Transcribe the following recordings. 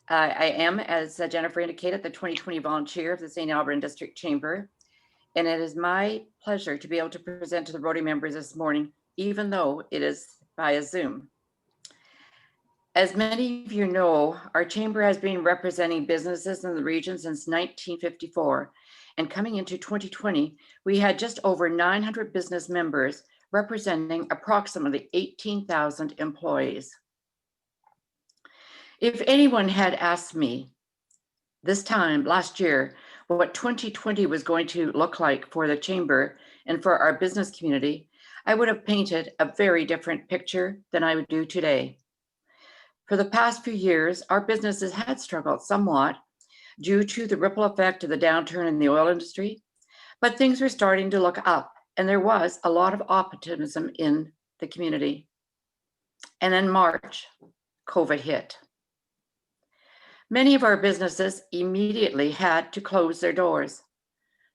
I am, as Jennifer indicated, the 2020 volunteer of the St. Albert District Chamber, and it is my pleasure to be able to present to the Rotary members this morning, even though it is via Zoom. As many of you know, our chamber has been representing businesses in the region since 1954, and coming into 2020, we had just over 900 business members representing approximately 18,000 employees. If anyone had asked me this time last year what 2020 was going to look like for the chamber and for our business community, I would have painted a very different picture than I would do today. For the past few years, our businesses had struggled somewhat due to the ripple effect of the downturn in the oil industry, but things were starting to look up and there was a lot of optimism in the community. And in March, COVID hit. Many of our businesses immediately had to close their doors,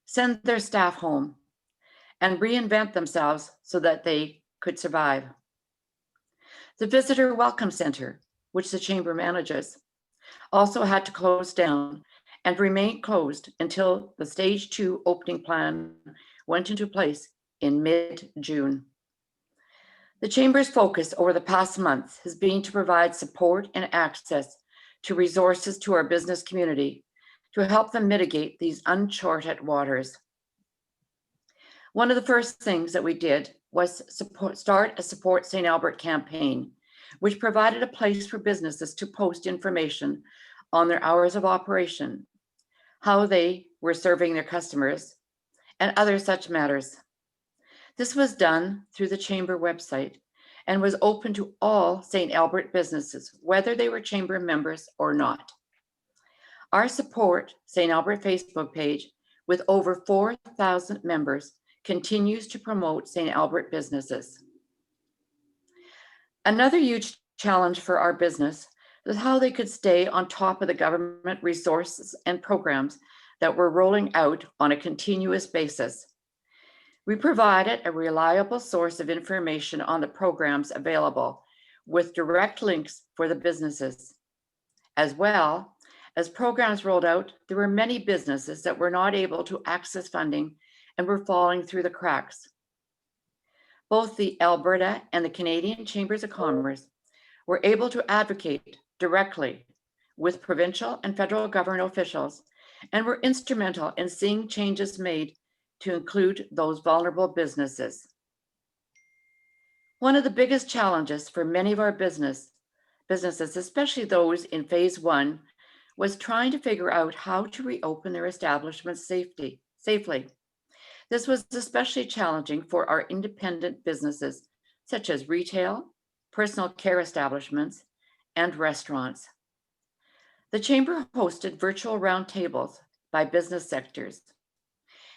send their staff home, and reinvent themselves so that they could survive. The Visitor Welcome Center, which the chamber manages, also had to close down and remain closed until the stage 2 opening plan went into place in mid-June. The chamber's focus over the past month has been to provide support and access to resources to our business community to help them mitigate these uncharted waters. One of the first things that we did was start a Support St. Albert campaign, which provided a place for businesses to post information on their hours of operation, how they were serving their customers, and other such matters. This was done through the chamber website and was open to all St. Albert businesses, whether they were chamber members or not. Our Support St. Albert Facebook page, with over 4,000 members, continues to promote St. Albert businesses. Another huge challenge for our business is how they could stay on top of the government resources and programs that were rolling out on a continuous basis. We provided a reliable source of information on the programs available with direct links for the businesses. As well as programs rolled out, there were many businesses that were not able to access funding and were falling through the cracks. Both the Alberta and the Canadian Chambers of Commerce were able to advocate directly with provincial and federal government officials and were instrumental in seeing changes made to include those vulnerable businesses. One of the biggest challenges for many of our businesses, especially those in phase 1, was trying to figure out how to reopen their establishments safely. This was especially challenging for our independent businesses, such as retail, personal care establishments, and restaurants. The chamber hosted virtual roundtables by business sectors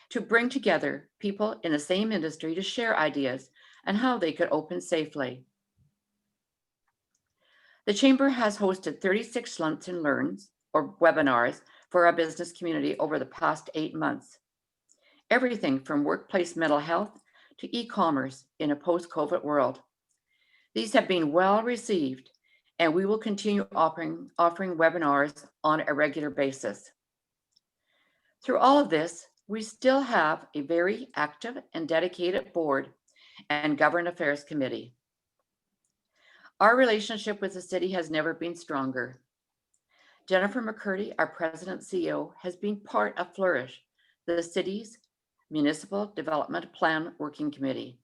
to bring together people in the same industry to share ideas on how they could open safely. The chamber has hosted 36 lunch and learns or webinars for our business community over the past 8 months. Everything from workplace mental health to e-commerce in a post-COVID world. These have been well received, and we will continue offering webinars on a regular basis. Through all of this, we still have a very active and dedicated board and government affairs committee. Our relationship with the city has never been stronger. Jennifer McCurdy, our president and CEO, has been part of Flourish, the city's Municipal Development Plan Working Committee.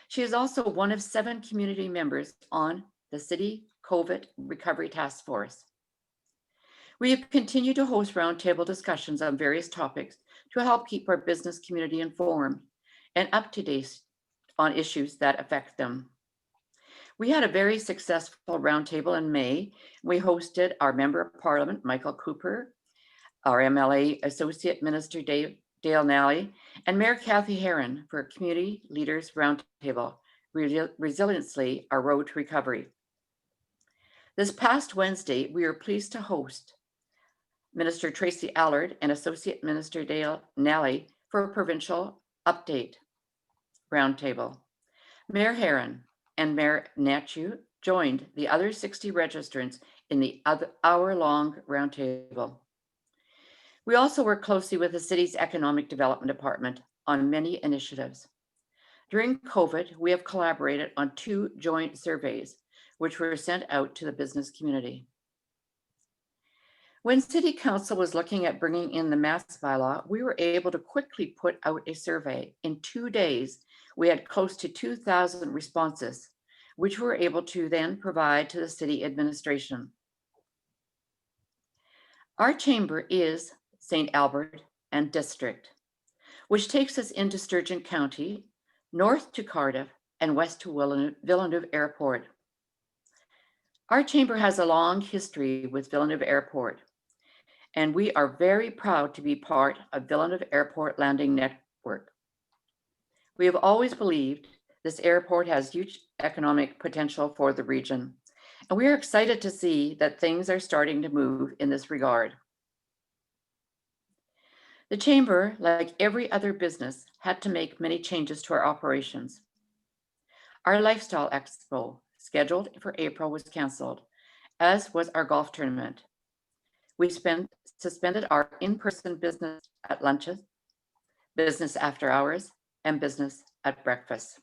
She is also one of 7 community members on the City COVID Recovery Task Force. We have continued to host roundtable discussions on various topics to help keep our business community informed and up to date on issues that affect them. We had a very successful roundtable in May. We hosted our Member of Parliament, Michael Cooper, our MLA Associate Minister Dale Nally, and Mayor Kathy Heron for Community Leaders Roundtable, Resiliently, Our Road to Recovery. This past Wednesday, we were pleased to host Minister Tracy Allard and Associate Minister Dale Nally for a provincial update roundtable. Mayor Heron and Mayor Natchew joined the other 60 registrants in the hour-long roundtable. We also work closely with the city's Economic Development Department on many initiatives. During COVID, we have collaborated on 2 joint surveys, which were sent out to the business community. When City Council was looking at bringing in the mask bylaw, we were able to quickly put out a survey. In 2 days, we had close to 2,000 responses, which we were able to then provide to the city administration. Our chamber is St. Albert and District, which takes us into Sturgeon County, north to Cardiff, and west to Villeneuve Airport. Our chamber has a long history with Villeneuve Airport, and we are very proud to be part of Villeneuve Airport Landing Network. We have always believed this airport has huge economic potential for the region, and we are excited to see that things are starting to move in this regard. The chamber, like every other business, had to make many changes to our operations. Our lifestyle expo, scheduled for April, was canceled, as was our golf tournament. We suspended our in-person business at lunches, business after hours, and business at breakfast.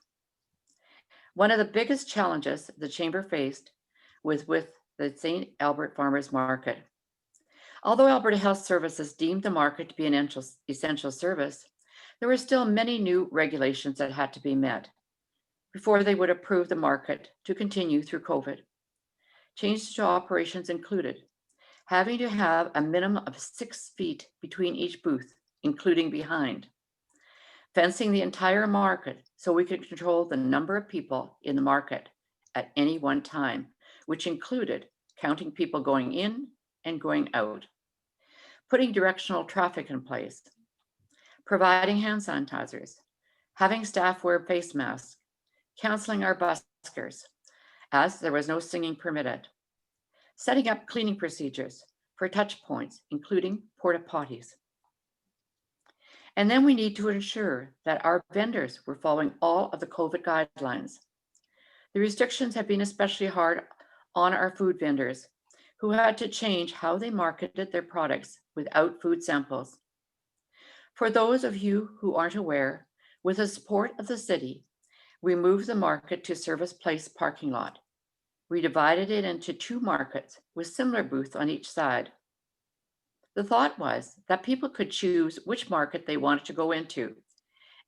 One of the biggest challenges the chamber faced was with the St. Albert Farmers Market. Although Alberta Health Services deemed the market to be an essential service, there were still many new regulations that had to be met before they would approve the market to continue through COVID. Changes to operations included having to have a minimum of 6 feet between each booth, including behind, fencing the entire market so we could control the number of people in the market at any one time, which included counting people going in and going out, putting directional traffic in place, providing hand sanitizers, having staff wear face masks, counseling our buskers, as there was no singing permitted, setting up cleaning procedures for touch points, including porta potties. And then we need to ensure that our vendors were following all of the COVID guidelines. The restrictions have been especially hard on our food vendors, who had to change how they marketed their products without food samples. For those of you who aren't aware, with the support of the city, we moved the market to Service Place parking lot. We divided it into 2 markets with similar booths on each side. The thought was that people could choose which market they wanted to go into,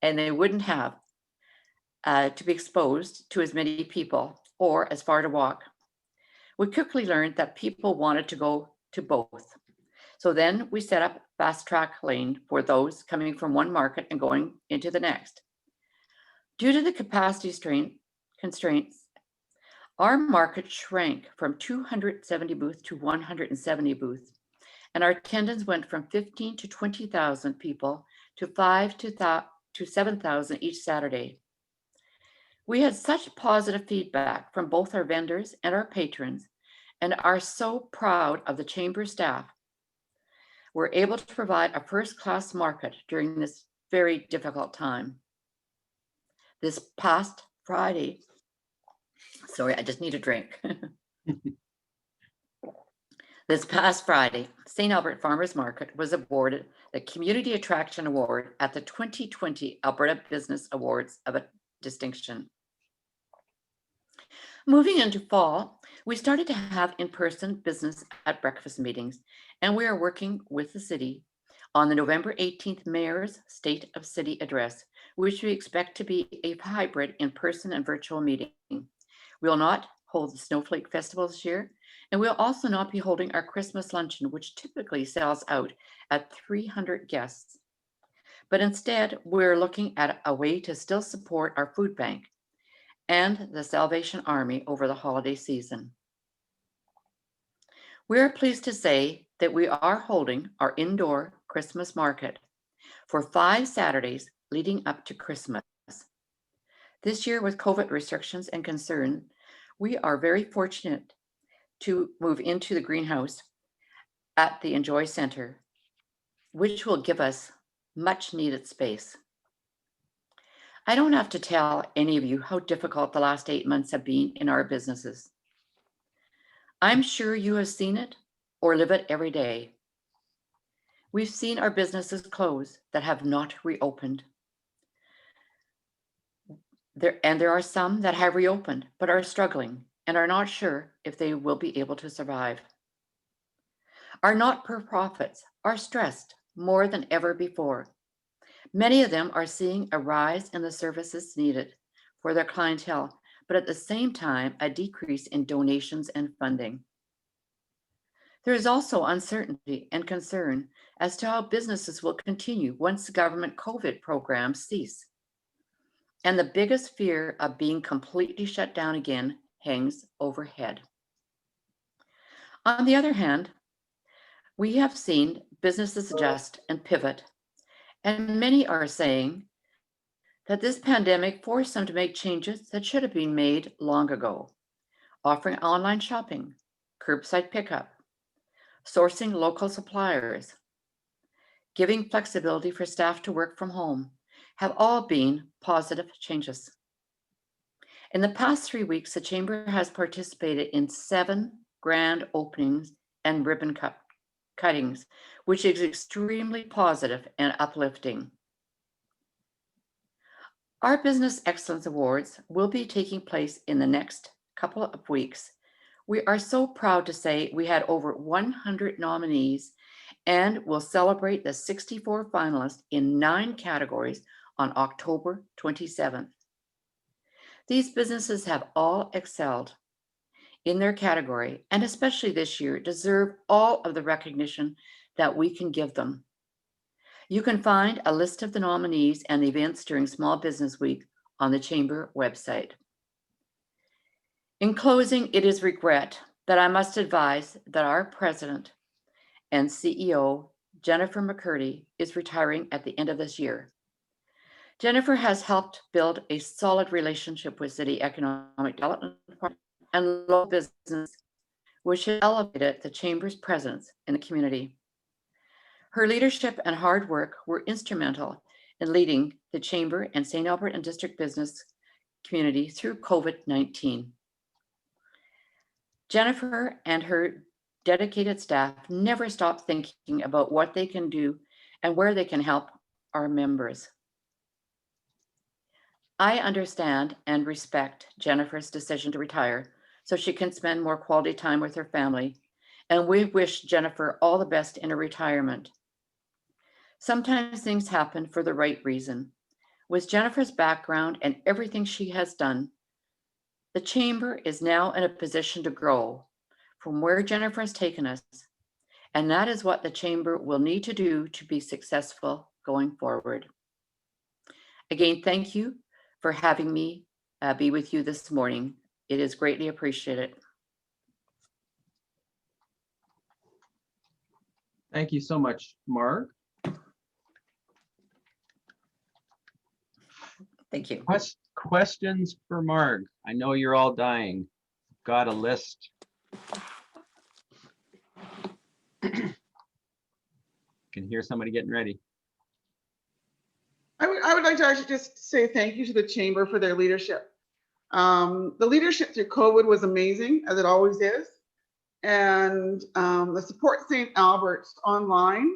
and they wouldn't have to be exposed to as many people or as far to walk. We quickly learned that people wanted to go to both. So then we set up fast track lane for those coming from one market and going into the next. Due to the capacity constraints, our market shrank from 270 booths to 170 booths, and our attendance went from 15 to 20,000 people to 5,000 to 7,000 each Saturday. We had such positive feedback from both our vendors and our patrons, and are so proud of the chamber staff. We're able to provide a first-class market during this very difficult time. This past Friday, sorry, I just need a drink. This past Friday, St. Albert Farmers Market was awarded the Community Attraction Award at the 2020 Alberta Business Awards of a Distinction. Moving into fall, we started to have in-person business at breakfast meetings, and we are working with the city on the November 18th Mayor's State of City Address, which we expect to be a hybrid in-person and virtual meeting. We will not hold the Snowflake Festival this year, and we'll also not be holding our Christmas luncheon, which typically sells out at 300 guests. But instead, we're looking at a way to still support our food bank and the Salvation Army over the holiday season. We are pleased to say that we are holding our indoor Christmas market for 5 Saturdays leading up to Christmas. This year, with COVID restrictions and concern, we are very fortunate to move into the greenhouse at the Enjoy Center, which will give us much needed space. I don't have to tell any of you how difficult the last 8 months have been in our businesses. I'm sure you have seen it or live it every day. We've seen our businesses close that have not reopened. There are some that have reopened but are struggling and are not sure if they will be able to survive. Our not-for-profits are stressed more than ever before. Many of them are seeing a rise in the services needed for their clientele, but at the same time, a decrease in donations and funding. There is also uncertainty and concern as to how businesses will continue once the government COVID programs cease. And the biggest fear of being completely shut down again hangs overhead. On the other hand, we have seen businesses adjust and pivot, and many are saying that this pandemic forced them to make changes that should have been made long ago, offering online shopping, curbside pickup, sourcing local suppliers, giving flexibility for staff to work from home, have all been positive changes. In the past 3 weeks, the Chamber has participated in 7 grand openings and ribbon cuttings, which is extremely positive and uplifting. Our Business Excellence Awards will be taking place in the next couple of weeks. We are so proud to say we had over 100 nominees and will celebrate the 64 finalists in 9 categories on October 27th. These businesses have all excelled in their category, and especially this year, deserve all of the recognition that we can give them. You can find a list of the nominees and the events during Small Business Week on the Chamber website. In closing, it is regret that I must advise that our President and CEO, Jennifer McCurdy, is retiring at the end of this year. Jennifer has helped build a solid relationship with City Economic Development and local business, which has elevated the Chamber's presence in the community. Her leadership and hard work were instrumental in leading the Chamber and St. Albert and District business community through COVID-19. Jennifer and her dedicated staff never stop thinking about what they can do and where they can help our members. I understand and respect Jennifer's decision to retire so she can spend more quality time with her family, and we wish Jennifer all the best in her retirement. Sometimes things happen for the right reason. With Jennifer's background and everything she has done, the Chamber is now in a position to grow from where Jennifer has taken us, and that is what the Chamber will need to do to be successful going forward. Again, thank you for having me be with you this morning. It is greatly appreciated. Thank you so much, Marg. Thank you. Questions for Marg? I know you're all dying. Got a list. Can hear somebody getting ready. I would like to actually just say thank you to the Chamber for their leadership. The leadership through COVID was amazing, as it always is. And the support St. Albert's online,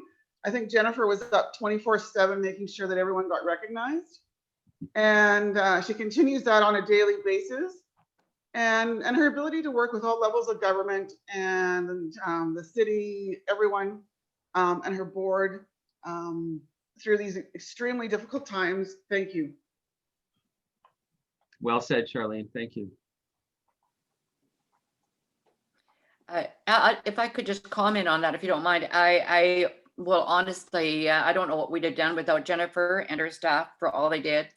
I think Jennifer was up 24/7 making sure that everyone got recognized. And she continues that on a daily basis. And her ability to work with all levels of government and the city, everyone, and her board through these extremely difficult times. Thank you. Well said, Charlene. Thank you. If I could just comment on that, if you don't mind, I will honestly, I don't know what we'd have done without Jennifer and her staff for all they did.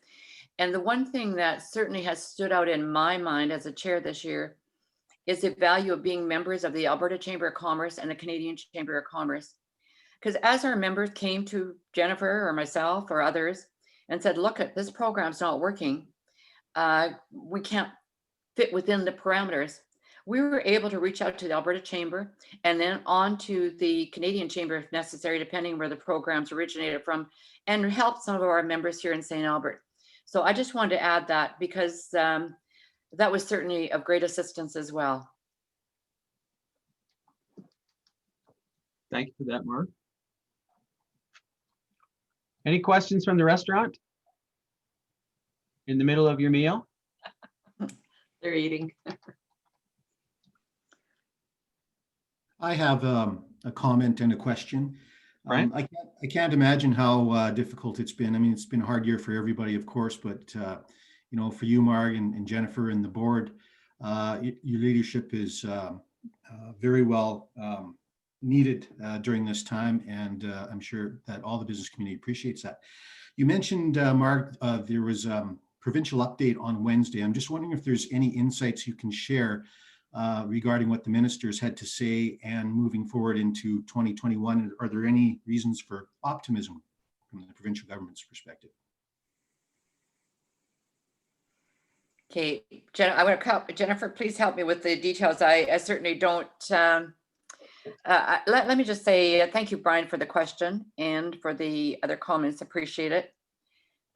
And the one thing that certainly has stood out in my mind as a chair this year is the value of being members of the Alberta Chamber of Commerce and the Canadian Chamber of Commerce. Because as our members came to Jennifer or myself or others and said, look, this program's not working, we can't fit within the parameters, we were able to reach out to the Alberta Chamber and then on to the Canadian Chamber if necessary, depending where the programs originated from, and help some of our members here in St. Albert. So I just wanted to add that because that was certainly of great assistance as well. Thank you for that, Mark. Any questions from the restaurant? In the middle of your meal? They're eating. I have a comment and a question. Brian? I can't imagine how difficult it's been. I mean, it's been a hard year for everybody, of course, but you know, for you, Marg, and Jennifer, and the board, your leadership is very well needed during this time, and I'm sure that all the business community appreciates that. You mentioned, Marg, there was provincial update on Wednesday. I'm just wondering if there's any insights you can share regarding what the ministers had to say and moving forward into 2021. Are there any reasons for optimism from the provincial government's perspective? Okay, Jennifer, please help me with the details. I certainly don't. Let me just say thank you, Brian, for the question and for the other comments. Appreciate it.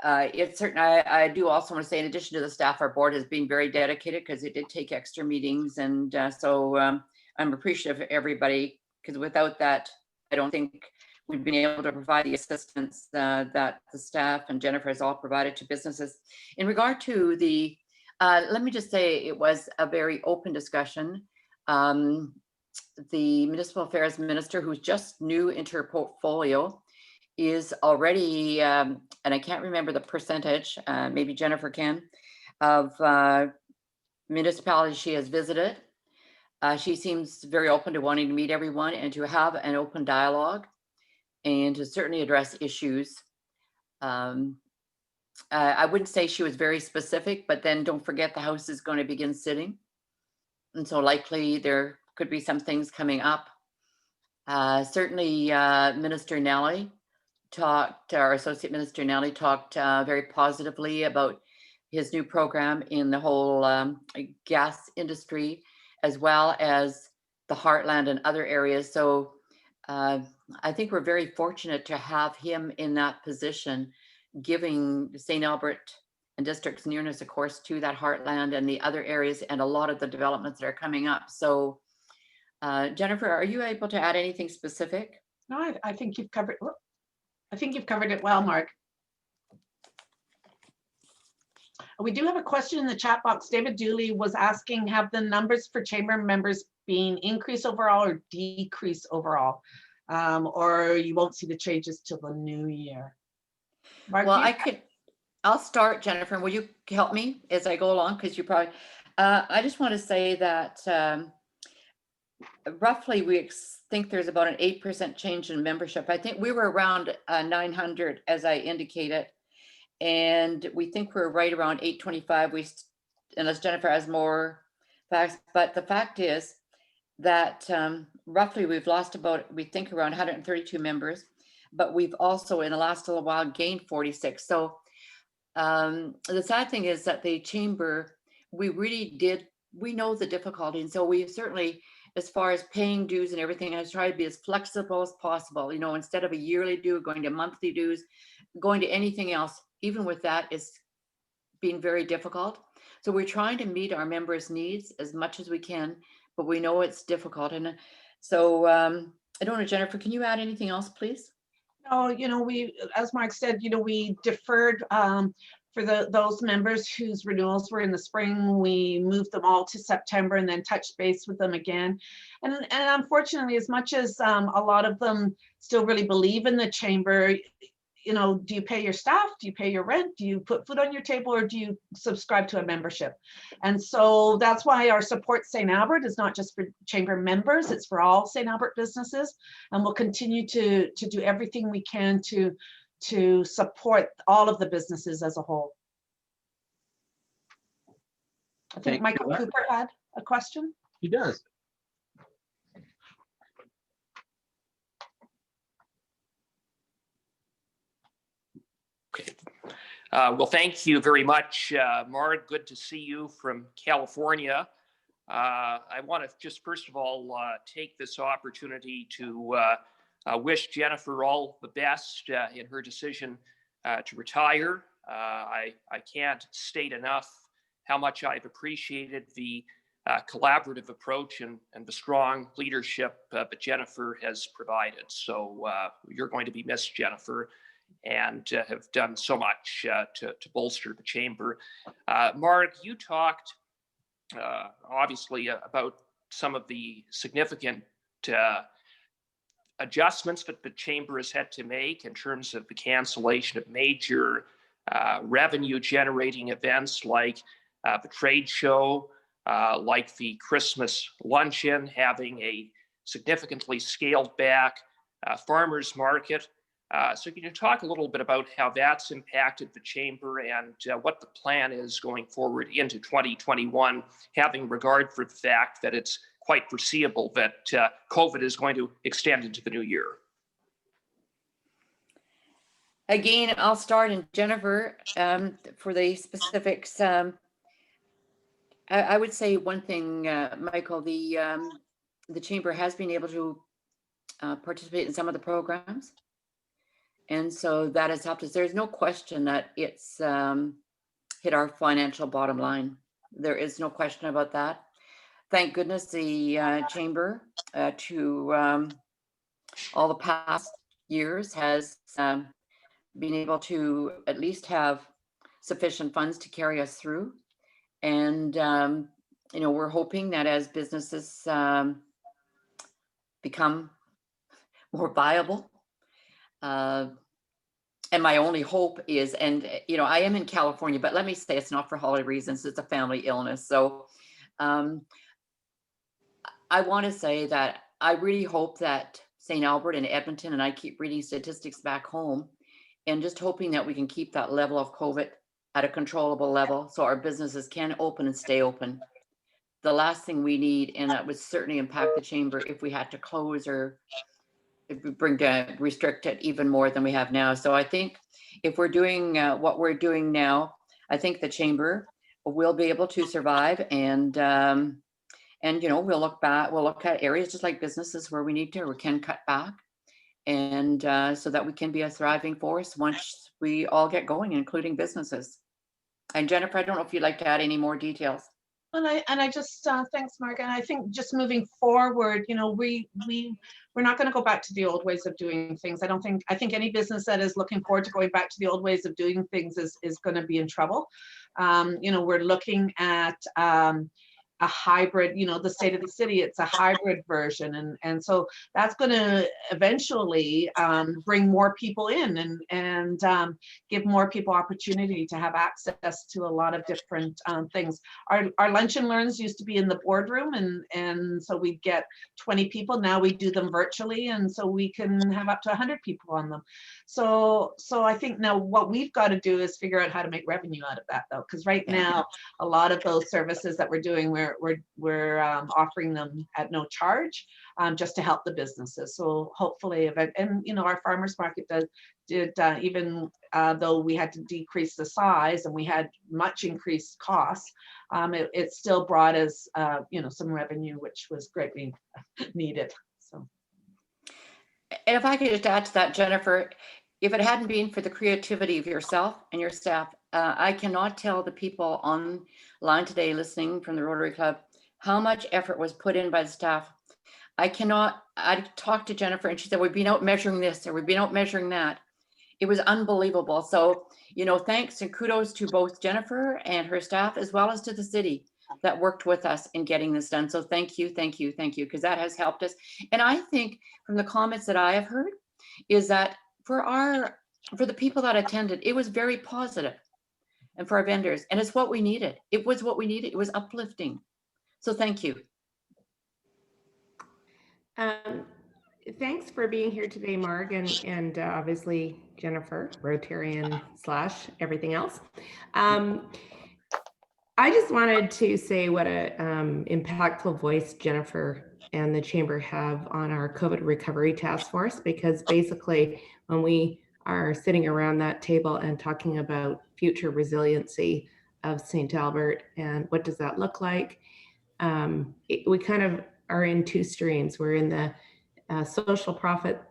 It's certain. I do also want to say, in addition to the staff, our board has been very dedicated because it did take extra meetings, and so I'm appreciative of everybody, because without that, I don't think we've been able to provide the assistance that the staff and Jennifer has all provided to businesses. In regard to the, let me just say, it was a very open discussion. The Municipal Affairs Minister, who's just new into her portfolio, is already, and I can't remember the percentage, maybe Jennifer can, of municipalities she has visited. She seems very open to wanting to meet everyone and to have an open dialogue and to certainly address issues. I wouldn't say she was very specific, but then don't forget the House is going to begin sitting. And so likely there could be some things coming up. Certainly Minister Nelly talked, our Associate Minister Nelly talked very positively about his new program in the whole gas industry, as well as the heartland and other areas. So I think we're very fortunate to have him in that position, giving St. Albert and district's nearness, of course, to that heartland and the other areas and a lot of the developments that are coming up. So Jennifer, are you able to add anything specific? No, I think you've covered. I think you've covered it well, Mark. We do have a question in the chat box. David Dooley was asking, have the numbers for chamber members been increase overall or decrease overall? Or you won't see the changes till the new year? Mark, Well, I'll start, Jennifer. Will you help me as I go along? Because you probably, I just want to say that roughly we think there's about an 8% change in membership. I think we were around 900, as I indicated, and we think we're right around 825. Unless Jennifer has more facts, but the fact is that roughly we've lost about, we think, around 132 members, but we've also in the last little while gained 46. So the sad thing is that the chamber, we know the difficulty, and so we certainly, as far as paying dues and everything, I try to be as flexible as possible. You know, instead of a yearly due, going to monthly dues, going to anything else, even with that, is being very difficult. So we're trying to meet our members' needs as much as we can, but we know it's difficult. And so I don't know, Jennifer, can you add anything else, please? No, you know, we, as Mark said, you know, we deferred for those members whose renewals were in the spring. We moved them all to September and then touched base with them again. And unfortunately, as much as a lot of them still really believe in the chamber, you know, do you pay your staff? Do you pay your rent? Do you put food on your table, or do you subscribe to a membership? And so that's why our Support St. Albert is not just for chamber members, it's for all St. Albert businesses. And we'll continue to do everything we can to support all of the businesses as a whole. I think Michael Cooper had a question. He does. Okay. Well, thank you very much, Marg. Good to see you from California. I want to just first of all take this opportunity to wish Jennifer all the best in her decision to retire. I can't state enough how much I've appreciated the collaborative approach and the strong leadership that Jennifer has provided. So you're going to be missed, Jennifer, and have done so much to bolster the chamber. Marg, you talked obviously about some of the significant adjustments that the chamber has had to make in terms of the cancellation of major revenue generating events like the trade show, like the Christmas luncheon, having a significantly scaled back farmers market. So can you talk a little bit about how that's impacted the chamber and what the plan is going forward into 2021, having regard for the fact that it's quite foreseeable that COVID is going to extend into the new year? Again, I'll start, and Jennifer, for the specifics. I would say one thing, Michael, the chamber has been able to participate in some of the programs. And so that has helped us. There's no question that it's hit our financial bottom line. There is no question about that. Thank goodness the chamber to all the past years has been able to at least have sufficient funds to carry us through. And, we're hoping that as businesses become more viable, and my only hope is, and I am in California, but let me say it's not for holiday reasons, it's a family illness. So I want to say that I really hope that St. Albert and Edmonton, and I keep reading statistics back home, and just hoping that we can keep that level of COVID at a controllable level so our businesses can open and stay open. The last thing we need, and that would certainly impact the chamber if we had to close or if we restrict it even more than we have now. So I think if we're doing what we're doing now, I think the chamber will be able to survive, and we'll look at areas just like businesses where we can cut back, and so that we can be a thriving force once we all get going, including businesses. And Jennifer, I don't know if you'd like to add any more details. And I just thanks, Marg. And I think just moving forward, we're not going to go back to the old ways of doing things. I think any business that is looking forward to going back to the old ways of doing things is going to be in trouble. We're looking at a hybrid, the state of the city, it's a hybrid version. And so that's going to eventually bring more people in and give more people opportunity to have access to a lot of different things. Our lunch and learns used to be in the boardroom, and so we'd get 20 people. Now we do them virtually, and so we can have up to 100 people on them. So I think now what we've got to do is figure out how to make revenue out of that, though, because right now a lot of those services that we're doing, we're offering them at no charge, just to help the businesses. So hopefully, and our farmers market did even though we had to decrease the size and we had much increased costs, it still brought us some revenue, which was greatly needed. So, and if I could just add to that, Jennifer, if it hadn't been for the creativity of yourself and your staff, I cannot tell the people online today listening from the Rotary Club how much effort was put in by the staff. I talked to Jennifer and she said, we've been out measuring this or we've been out measuring that. It was unbelievable. So, thanks and kudos to both Jennifer and her staff, as well as to the city that worked with us in getting this done. So thank you, because that has helped us. And I think from the comments that I have heard is that for the people that attended, it was very positive, and for our vendors, and it's what we needed. It was what we needed. It was uplifting. So thank you. Thanks for being here today, Marg, and obviously Jennifer, Rotarian / everything else. I just wanted to say what a impactful voice Jennifer and the Chamber have on our COVID recovery task force, because basically when we are sitting around that table and talking about future resiliency of St. Albert and what does that look like, we kind of are in two streams. We're in the social profit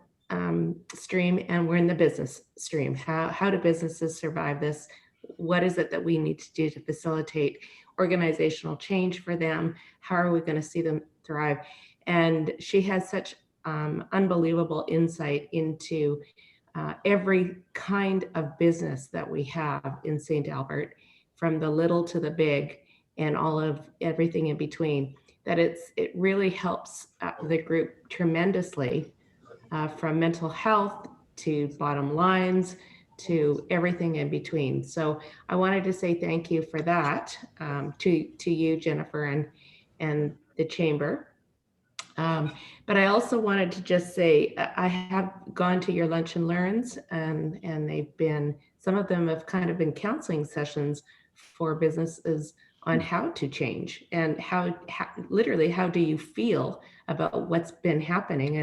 stream, and we're in the business stream. How do businesses survive this? What is it that we need to do to facilitate organizational change for them. How are we going to see them thrive? And she has such unbelievable insight into every kind of business that we have in St. Albert, from the little to the big and all of everything in between, that it really helps the group tremendously, from mental health to bottom lines to everything in between. So I wanted to say thank you for that, to you, Jennifer, and the Chamber. But I also wanted to just say, I have gone to your lunch and learns, and they've been, some of them have kind of been counseling sessions for businesses on how to change, and how literally, how do you feel about what's been happening,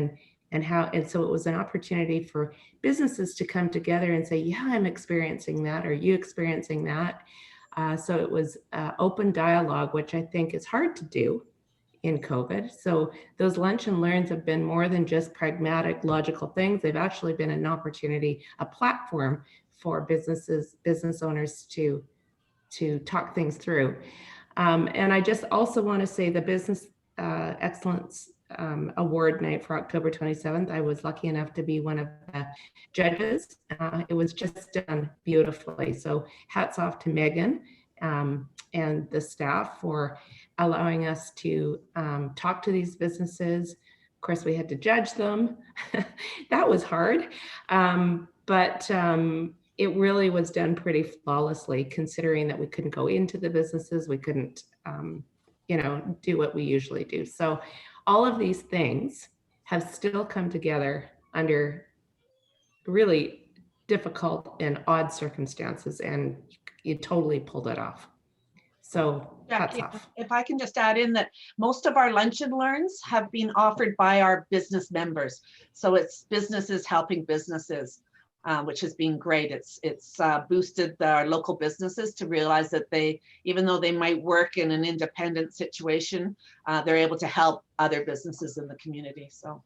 and so it was an opportunity for businesses to come together and say, yeah, I'm experiencing that. Are you experiencing that? So it was open dialogue, which I think is hard to do in COVID. So those lunch and learns have been more than just pragmatic, logical things. They've actually been an opportunity, a platform for business owners to talk things through. And I just also want to say the Business Excellence Award night for October 27th, I was lucky enough to be one of the judges. It was just done beautifully. So hats off to Megan and the staff for allowing us to talk to these businesses. Of course, we had to judge them. That was hard. But it really was done pretty flawlessly, considering that we couldn't go into the businesses. We couldn't, do what we usually do. So all of these things have still come together under really difficult and odd circumstances, and you totally pulled it off. So hats off. If I can just add in that most of our lunch and learns have been offered by our business members. So it's businesses helping businesses, which has been great. It's boosted our local businesses to realize that they, even though they might work in an independent situation, they're able to help other businesses in the community. So.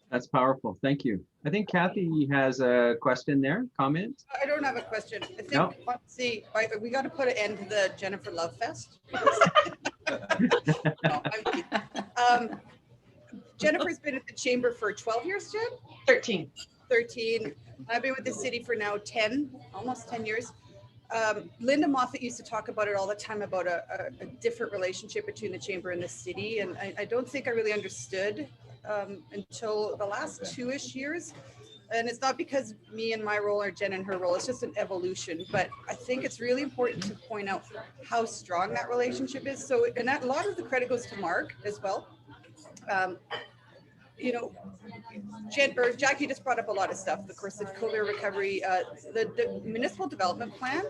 That's powerful. Thank you. I think Kathy has a question there, comment? I don't have a question. I think, No. let's see, we got to put an end to the Jennifer Love Fest. No, Jennifer's been at the Chamber for 12 years, Jen? 13. 13. I've been with the city for now 10, almost 10 years. Linda Moffat used to talk about it all the time, about a different relationship between the Chamber and the city. And I don't think I really understood until the last 2-ish years. And it's not because me and my role or Jen and her role, it's just an evolution. But I think it's really important to point out how strong that relationship is. So, and that, a lot of the credit goes to Marg as well. Jen or Jackie just brought up a lot of stuff. Of course, the COVID recovery, the municipal development plan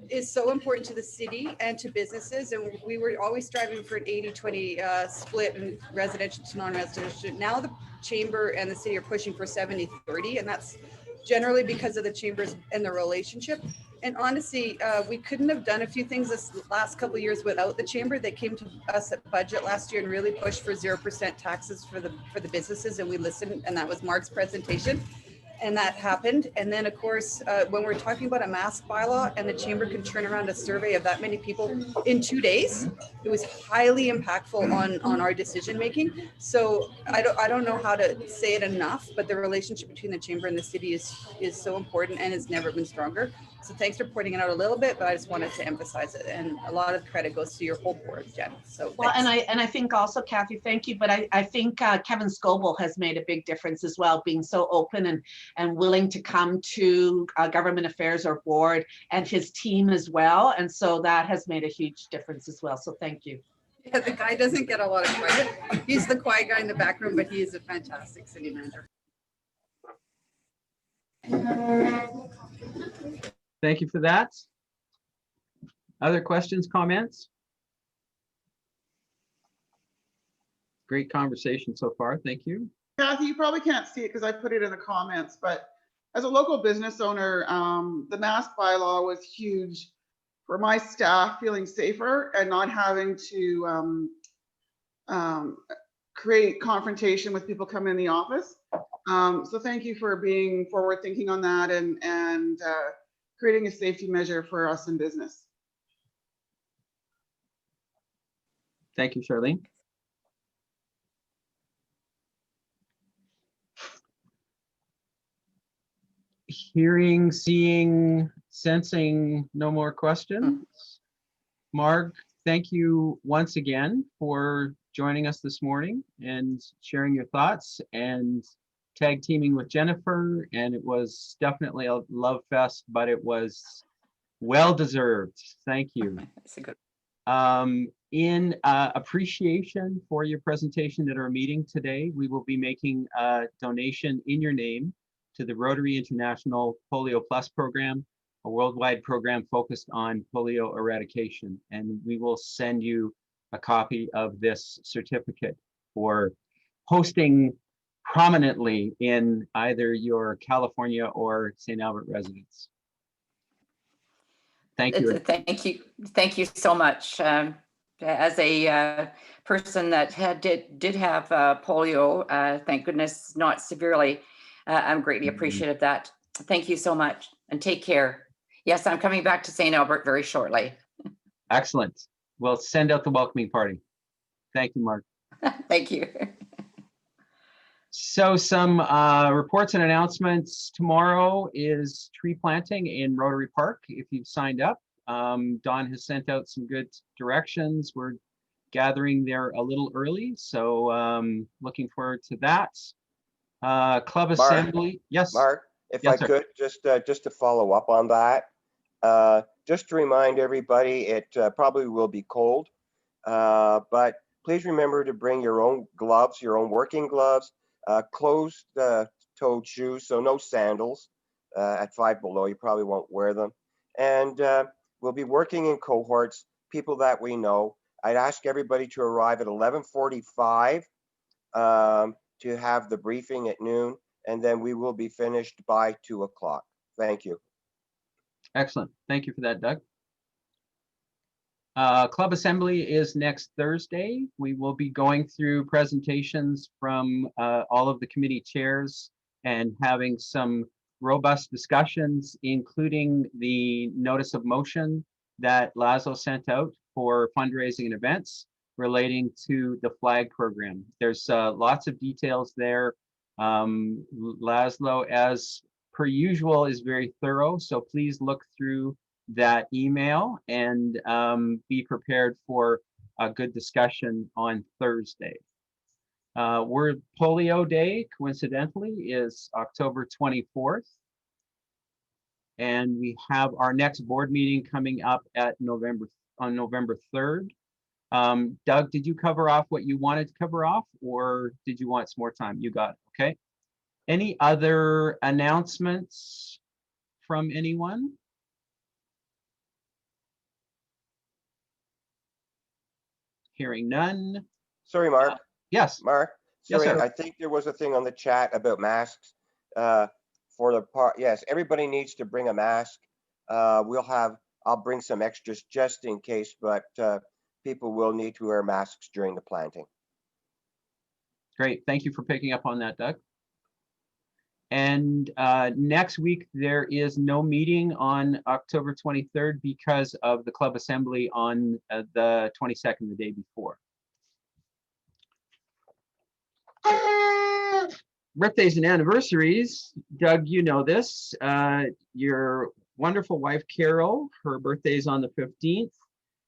is so important to the city and to businesses. And we were always striving for an 80-20 split in residential to non-residential. Now the Chamber and the city are pushing for 70-30, and that's generally because of the Chambers and the relationship. And honestly, we couldn't have done a few things this last couple of years without the Chamber. They came to us at budget last year and really pushed for 0% taxes for the businesses, and we listened, and that was Mark's presentation. And that happened. And then, of course, when we're talking about a mask bylaw and the Chamber can turn around a survey of that many people in 2 days, it was highly impactful on our decision making. So I don't know how to say it enough, but the relationship between the Chamber and the city is so important and has never been stronger. So thanks for pointing it out a little bit, but I just wanted to emphasize it. And a lot of credit goes to your whole board, Jen. So well, thanks. and I think also, Kathy, thank you. But I think Kevin Scoble has made a big difference as well, being so open and willing to come to government affairs or board, and his team as well. And so that has made a huge difference as well. So thank you. Yeah, the guy doesn't get a lot of credit. He's the quiet guy in the back room, but he is a fantastic city manager. Thank you for that. Other questions, comments? Great conversation so far. Thank you. Kathy, you probably can't see it because I put it in the comments, but as a local business owner, the mask bylaw was huge for my staff feeling safer and not having to create confrontation with people coming in the office. So thank you for being forward thinking on that and creating a safety measure for us in business. Thank you, Charlene. Hearing, seeing, sensing no more questions. Marg, thank you once again for joining us this morning and sharing your thoughts and tag teaming with Jennifer. And it was definitely a love fest, but it was well deserved. Thank you. That's a good. In appreciation for your presentation at our meeting today, we will be making a donation in your name to the Rotary International Polio Plus program, a worldwide program focused on polio eradication. And we will send you a copy of this certificate for posting prominently in either your California or St. Albert residence. Thank you. Thank you. Thank you so much. As a person that did have polio, thank goodness not severely, I'm greatly appreciative of that. Thank you so much and take care. Yes, I'm coming back to St. Albert very shortly. Excellent. We'll send out the welcoming party. Thank you, Mark. Thank you. So some reports and announcements. Tomorrow is tree planting in Rotary Park. If you've signed up, Don has sent out some good directions. We're gathering there a little early, so looking forward to that. Club Assembly. Yes. Mark, if Yes, I sir. could, just to follow up on that, just to remind everybody, it probably will be cold, but please remember to bring your own gloves, your own working gloves, closed-toed shoes, so no sandals. At 5 below, you probably won't wear them. And we'll be working in cohorts, people that we know. I'd ask everybody to arrive at 11:45 to have the briefing at noon, and then we will be finished by 2 o'clock. Thank you. Excellent. Thank you for that, Doug. Club Assembly is next Thursday. We will be going through presentations from all of the committee chairs and having some robust discussions, including the notice of motion that Laszlo sent out for fundraising and events relating to the flag program. There's lots of details there. Laszlo, as per usual, is very thorough, so please look through that email and be prepared for a good discussion on Thursday. World Polio Day, coincidentally, is October 24th. And we have our next board meeting coming up on November 3rd. Doug, did you cover off what you wanted to cover off, or did you want some more time? You got it, okay. Any other announcements from anyone? Hearing none. Sorry, Mark. Yes. Mark, Yes, sorry, sir. I think there was a thing on the chat about masks. For the part, yes, everybody needs to bring a mask. I'll bring some extras just in case, but people will need to wear masks during the planting. Great. Thank you for picking up on that, Doug. And next week, there is no meeting on October 23rd because of the club assembly on the 22nd, the day before. Birthdays and anniversaries. Doug, you know this. Your wonderful wife, Carol, her birthday is on the 15th.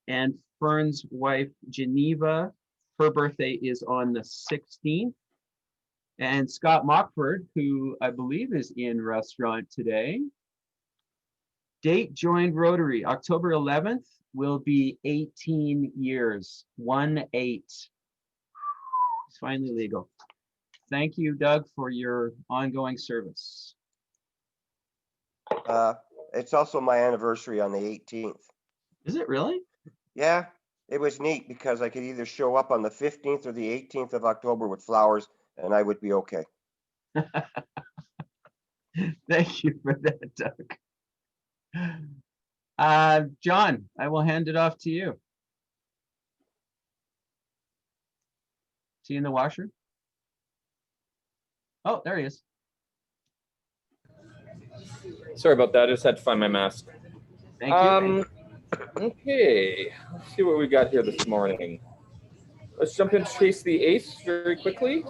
And Fern's wife, Geneva, her birthday is on the 16th. And Scott Mockford, who I believe is in restaurant today. Date joined Rotary, October 11th will be 18 years, 1-8. It's finally legal. Thank you, Doug, for your ongoing service. It's also my anniversary on the 18th. Is it really? Yeah, it was neat because I could either show up on the 15th or the 18th of October with flowers and I would be okay. Thank you for that, Doug. John, I will hand it off to you. Is he in the washer? Oh, there he is. Sorry about that. I just had to find my mask. Thank you. Okay, let's see what we got here this morning. Let's jump into Chase the Ace very quickly.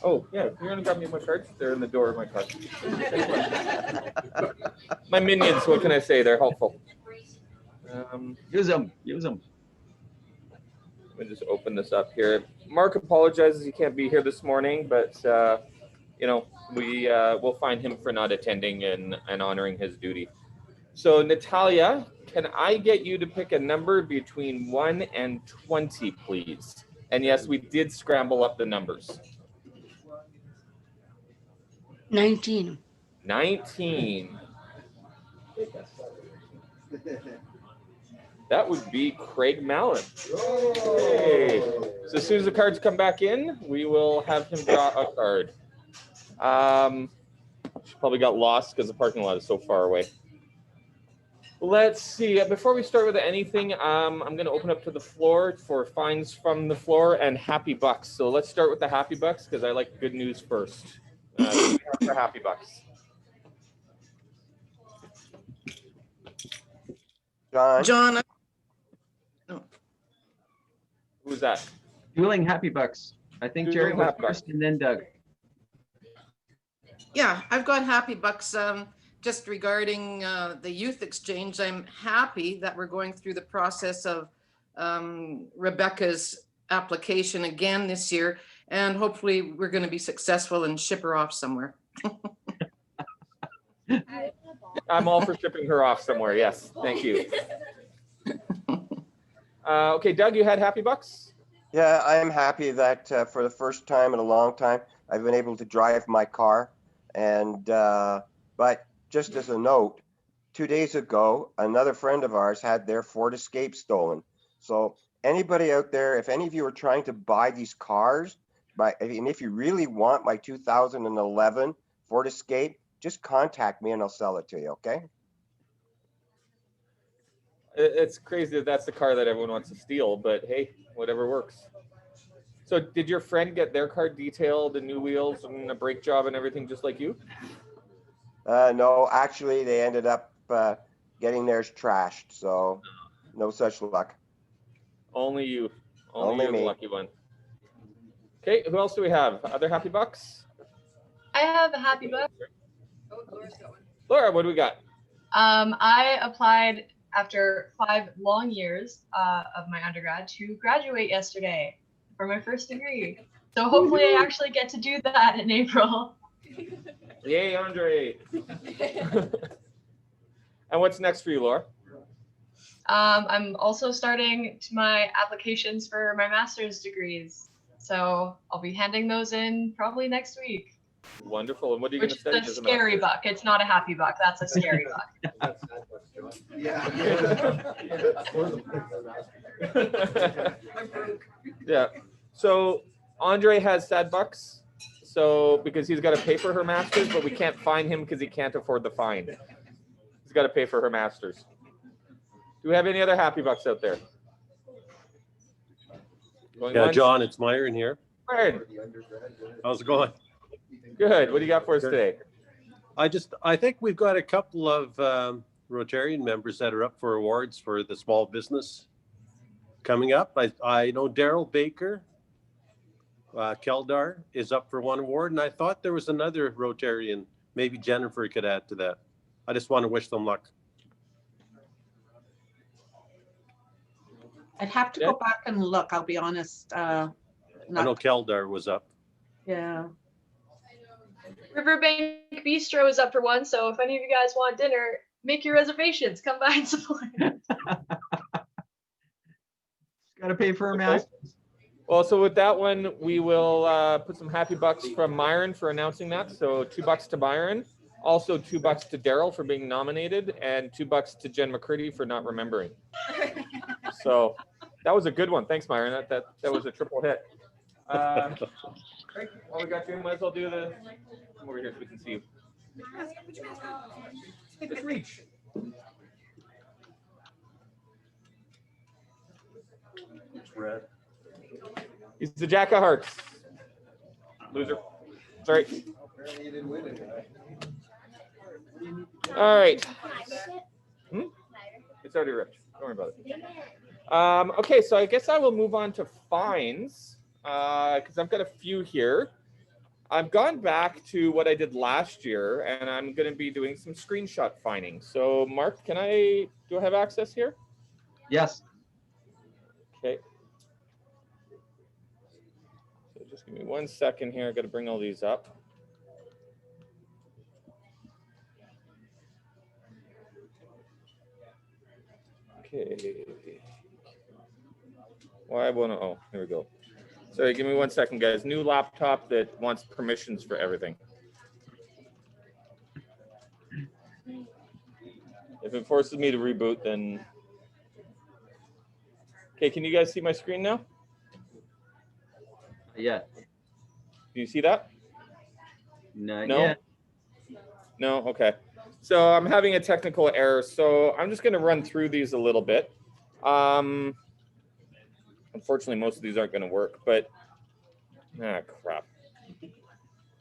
Oh, yeah, you're gonna grab me my cards? They're in the door of my car. My minions, what can I say? They're helpful. Use them. Use them. Let me just open this up here. Mark apologizes he can't be here this morning, but you know, we'll find him for not attending and honoring his duty. So Natalia, can I get you to pick a number between 1 and 20, please? And yes, we did scramble up the numbers. 19. 19. That would be Craig Mallon. Hey. So as soon as the cards come back in, we will have him draw a card. She probably got lost because the parking lot is so far away. Let's see. Before we start with anything, I'm going to open up to the floor for finds from the floor and happy bucks. So let's start with the happy bucks because I like good news first. What do we have for happy bucks? John. Who's that? Dueling happy bucks. I think Jerry was first and then Doug. Yeah, I've got happy bucks. Just regarding the youth exchange, I'm happy that we're going through the process of Rebecca's application again this year, and hopefully we're going to be successful and ship her off somewhere. I'm all for shipping her off somewhere. Yes, thank you. Okay, Doug, you had happy bucks? Yeah, I'm happy that for the first time in a long time, I've been able to drive my car. And but just as a note, 2 days ago, another friend of ours had their Ford Escape stolen. So anybody out there, if any of you are trying to buy these cars, and if you really want my 2011 Ford Escape, just contact me and I'll sell it to you, okay? It's crazy that that's the car that everyone wants to steal, but hey, whatever works. So did your friend get their car detailed and new wheels and a brake job and everything just like you? No, actually, they ended up getting theirs trashed, so no such luck. Only you. Only you're me. the lucky one. Okay, who else do we have? Other happy bucks? I have a happy buck. Oh, Laura's got one. Laura, what do we got? I applied after 5 long years of my undergrad to graduate yesterday for my first degree. So hopefully I actually get to do that in April. Yay, Andre. And what's next for you, Laura? I'm also starting my applications for my master's degrees. So I'll be handing those in probably next week. Wonderful. And what are you going to study? Which is a scary buck. It's not a happy buck. That's a scary buck. Yeah. So Andre has sad bucks. So because he's got to pay for her master's, but we can't fine him because he can't afford the fine. He's got to pay for her master's. Do we have any other happy bucks out there? Going Yeah, once? John, it's Myron here. Myron. How's it going? Good. What do you got for us today? I think we've got a couple of Rotarian members that are up for awards for the small business coming up. I know Daryl Baker, Keldar, is up for one award, and I thought there was another Rotarian. Maybe Jennifer could add to that. I just want to wish them luck. I'd have to go back and look, I'll be honest. I know Keldar was up. Yeah. Riverbank Bistro is up for one. So if any of you guys want dinner, make your reservations. Come by and support. Got to pay for a master's. Well, so with that one, we will put some happy bucks from Myron for announcing that. So $2 to Myron, also $2 to Daryl for being nominated, and $2 to Jen McCurdy for not remembering. So that was a good one. Thanks, Myron. That was a triple hit. Great. While we got you, might as well do the come over here so we can see you. Just reach. It's red. He's the Jack of Hearts. Loser. Sorry. All right. It's already ripped. Don't worry about it. Okay, so I guess I will move on to fines because I've got a few here. I've gone back to what I did last year, and I'm going to be doing some screenshot fining. So, Mark, do I have access here? Yes. Okay. So just give me 1 second here. I've got to bring all these up. Okay. Why won't it? Oh, here we go. Sorry, give me 1 second, guys. New laptop that wants permissions for everything. If it forces me to reboot, then... Okay, can you guys see my screen now? Yeah. Do you see that? No. No? Okay. So I'm having a technical error, so I'm just going to run through these a little bit. Unfortunately, most of these aren't going to work, but... Ah, crap.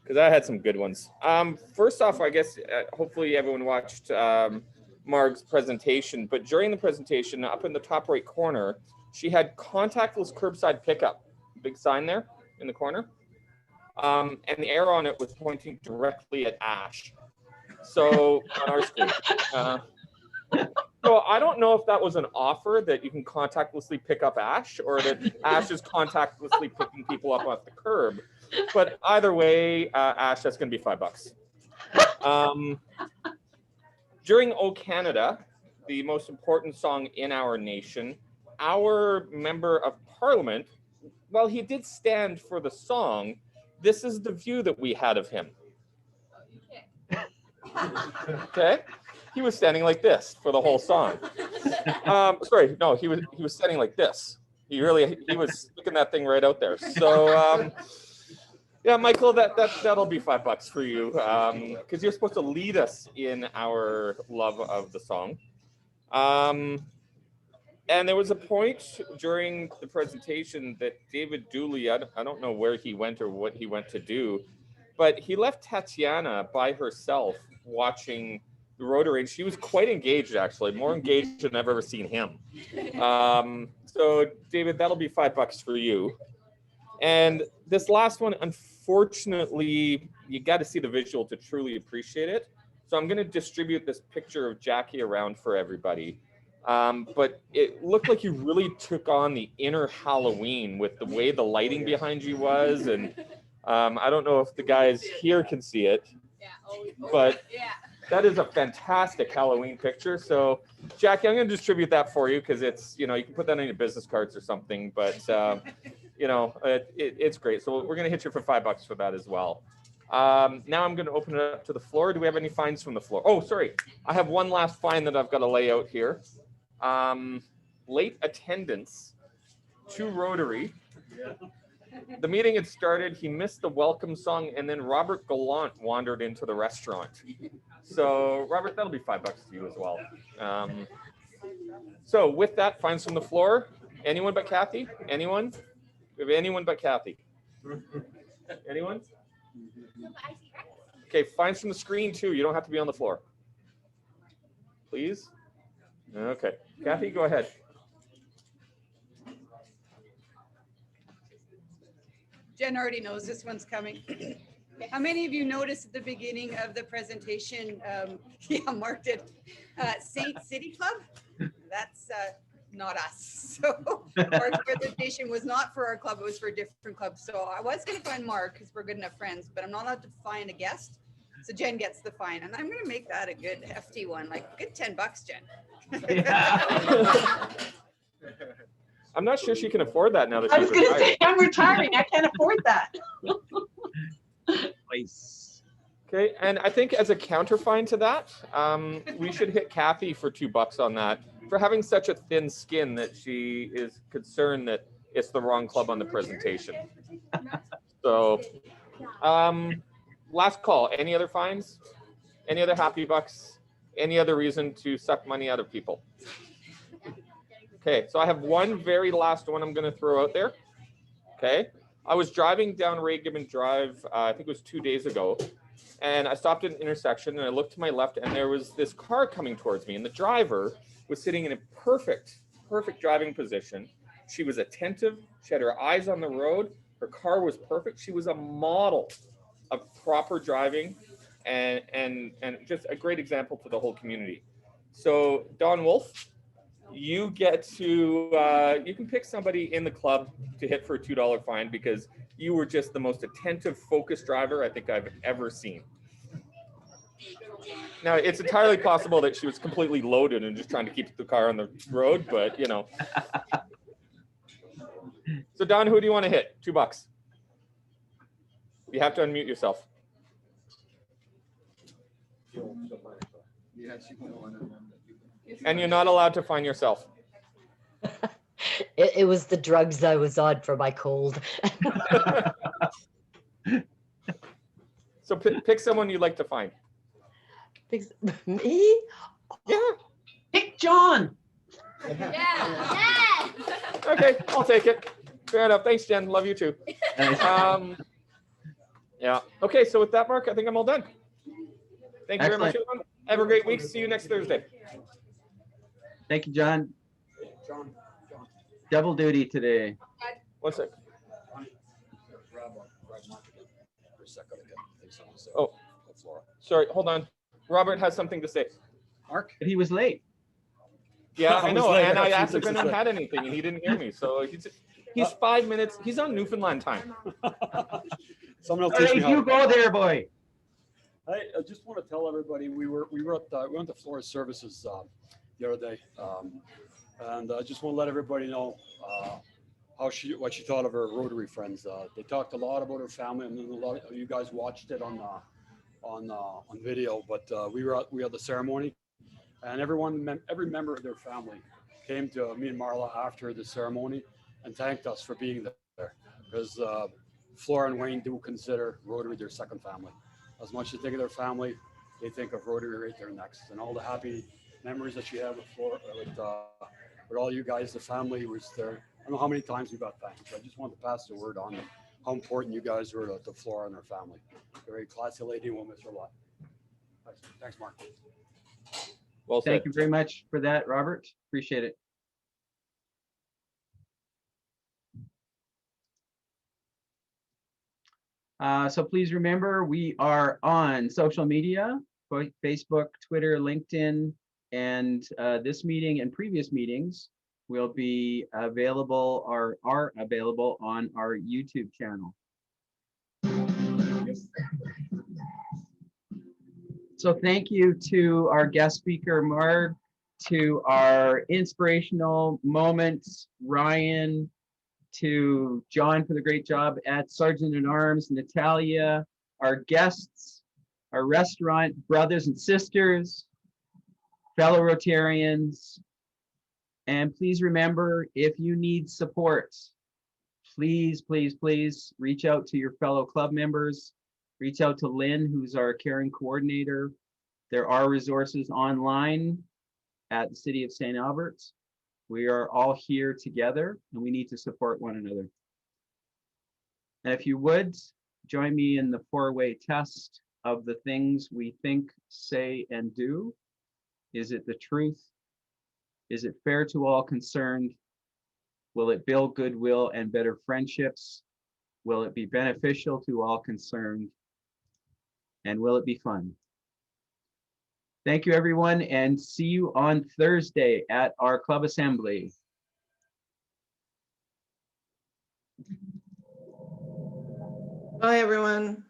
Because I had some good ones. First off, I guess, hopefully everyone watched Marg's presentation, but during the presentation, up in the top right corner, she had contactless curbside pickup. Big sign there in the corner. And the arrow on it was pointing directly at Ash. So on our screen. So I don't know if that was an offer that you can contactlessly pick up Ash, or that Ash is contactlessly picking people up off the curb. But either way, Ash, that's going to be $5. During O Canada, the most important song in our nation, our member of parliament, while he did stand for the song, this is the view that we had of him. Okay, he was standing like this for the whole song. Sorry, no, he was standing like this. He was sticking that thing right out there. So yeah, Michael, that'll be $5 for you because you're supposed to lead us in our love of the song. And there was a point during the presentation that David Dooley, I don't know where he went or what he went to do, but he left Tatiana by herself watching the Rotary, and she was quite engaged, actually, more engaged than I've ever seen him. So, David, that'll be $5 for you. And this last one, unfortunately, you got to see the visual to truly appreciate it. So I'm going to distribute this picture of Jackie around for everybody. But it looked like you really took on the inner Halloween with the way the lighting behind you was. And I don't know if the guys here can see it, but that is a fantastic Halloween picture. So Jackie, I'm going to distribute that for you because it's, you can put that on your business cards or something, but it's great. So we're going to hit you for $5 for that as well. Now I'm going to open it up to the floor. Do we have any fines from the floor? Oh, sorry. I have one last fine that I've got to lay out here. Late attendance to Rotary. The meeting had started. He missed the welcome song, and then Robert Gallant wandered into the restaurant. So, Robert, that'll be $5 to you as well. So, with that, fines from the floor. Anyone but Kathy? Anyone? We have anyone but Kathy? Anyone? Okay, fines from the screen too. You don't have to be on the floor. Please? Okay. Kathy, go ahead. Jen already knows this one's coming. How many of you noticed at the beginning of the presentation, yeah, Mark did, St. City Club? That's not us. So Mark's presentation was not for our club, it was for a different club. So I was going to find Mark because we're good enough friends, but I'm not allowed to find a guest. So Jen gets the fine, and I'm going to make that a good hefty one, like good $10, Jen. I'm not sure she can afford that now that I she's was going to retired. say, I'm retiring. I can't afford that. Nice. Okay, and I think as a counterfine to that, we should hit Kathy for $2 on that for having such a thin skin that she is concerned that it's the wrong club on the presentation. So, last call. Any other fines? Any other happy bucks? Any other reason to suck money out of people? Okay, so I have one very last one I'm going to throw out there. Okay, I was driving down Ray Gibbon Drive, I think it was 2 days ago, and I stopped at an intersection and I looked to my left and there was this car coming towards me, and the driver was sitting in a perfect driving position. She was attentive. She had her eyes on the road. Her car was perfect. She was a model of proper driving and just a great example to the whole community. So Don Wolf, you get to, you can pick somebody in the club to hit for a $2 fine because you were just the most attentive, focused driver I think I've ever seen. Now, it's entirely possible that she was completely loaded and just trying to keep the car on the road, but you know. So Don, who do you want to hit? $2. You have to unmute yourself. And you're not allowed to find yourself. It was the drugs I was on for my cold. So pick someone you'd like to find. Me? Yeah. Pick John. Yeah. Okay, I'll take it. Fair enough. Thanks, Jen. Love you too. Yeah. Okay, so with that, Mark, I think I'm all done. Thank you very much, everyone. Have a great week. See you next Thursday. Thank you, John. Double duty today. 1 sec. Oh, sorry. Hold on. Robert has something to say. Mark? He was late. Yeah, I know. And I got asked if some anyone things to had anything, and he didn't hear me. So he's 5 minutes. He's on Newfoundland time. Someone else All teach me right, how you to- go there, boy. I just want to tell everybody we went to Flora Services the other day, and I just want to let everybody know what she thought of her Rotary friends. They talked a lot about her family, and then a lot of you guys watched it on video. But we had the ceremony, and every member of their family came to me and Marla after the ceremony and thanked us for being there, because Flora and Wayne do consider Rotary their second family. As much as they think of their family, they think of Rotary right there next. And all the happy memories that she had with Flora, with all you guys, the family was there. I don't know how many times we got thanked. I just want to pass the word on how important you guys were to Flora and her family. Very classy lady, we'll miss her a lot. Thanks, Mark. Well said. Thank you very much for that, Robert. Appreciate it. So please remember, we are on social media, Facebook, Twitter, LinkedIn, and this meeting and previous meetings will be available or are available on our YouTube channel. So thank you to our guest speaker, Marg, to our inspirational moments, Ryan, to John for the great job at Sergeant at Arms, Natalia, our guests, our restaurant brothers and sisters, fellow Rotarians. And please remember, if you need support, please, please, please reach out to your fellow club members. Reach out to Lynn, who's our caring coordinator. There are resources online at the City of St. Albert. We are all here together and we need to support one another. And if you would, join me in the four-way test of the things we think, say, and do. Is it the truth? Is it fair to all concerned? Will it build goodwill and better friendships? Will it be beneficial to all concerned? And will it be fun? Thank you, everyone, and see you on Thursday at our club assembly. Bye, everyone.